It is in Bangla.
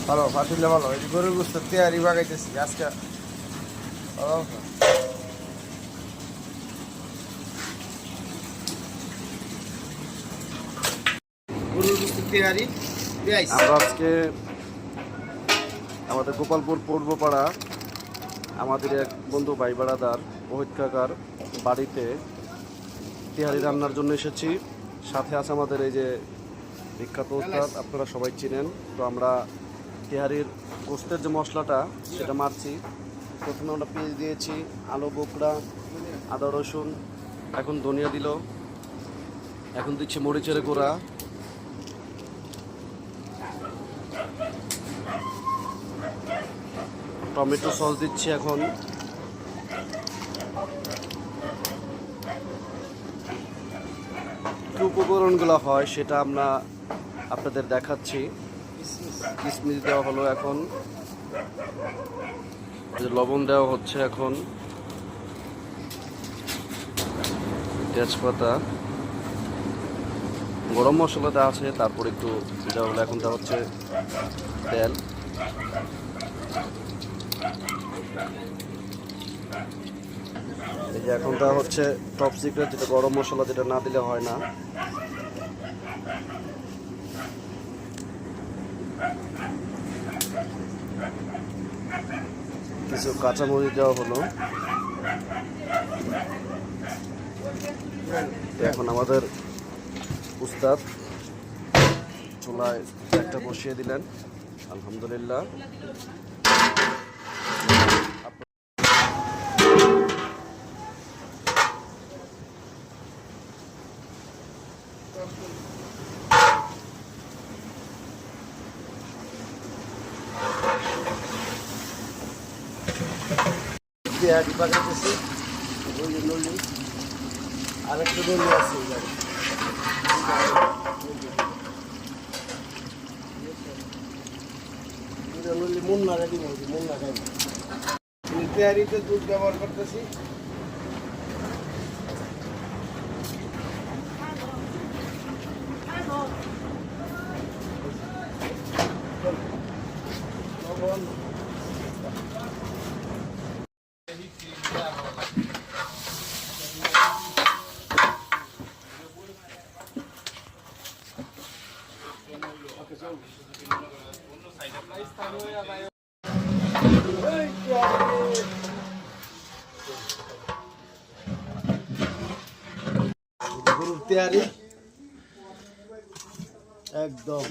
ভালো ফাটিলে ভালো। এই গরুর গোস্ত তেয়ারি বাগাইতেছি আজকে। গরুর গোস্ত তেয়ারি আমরা আজকে আমাদের গোপালপুর পূর্বপাড়া আমাদের এক বন্ধু ভাই বাড়াদার ওহিত কাকার বাড়িতে তেহারি রান্নার জন্য এসেছি। সাথে আছে আমাদের এই যে বিখ্যাত উস্তাদ, আপনারা সবাই চিনেন। তো আমরা তেহারির গোস্তের যে মশলাটা সেটা মারছি। প্রথমে আমরা পেঁয়াজ দিয়েছি, আলু বোকরা, আদা রসুন, এখন ধনিয়া দিল, এখন দিচ্ছি মরিচের গুঁড়া, টমেটো সস দিচ্ছি। এখন যে উপকরণগুলো হয় সেটা আমরা আপনাদের দেখাচ্ছি। কিশমিশ দেওয়া হলো, এখন লবণ দেওয়া হচ্ছে, এখন তেজপাতা, গরম মশলা দেওয়া আছে, তারপর একটু দেওয়া হলো। এখন দেওয়া হচ্ছে তেল, এই যে এখন দেওয়া হচ্ছে টপ সিক্রেট, যেটা গরম মশলা, যেটা না দিলে হয় না। কিছু কাঁচামরিচ দেওয়া হলো। এখন আমাদের উস্তাদ চুলায় একটা বসিয়ে দিলেন, আলহামদুলিল্লাহ। তেয়ারি বাগাইতেছি। আরেকটা নলি আছে নলি মুন্না রেডি হয়েছে, মুন্না খাই। তেয়ারিতে দুধ ব্যবহার করতেছি। গরুর তেয়ারি একদম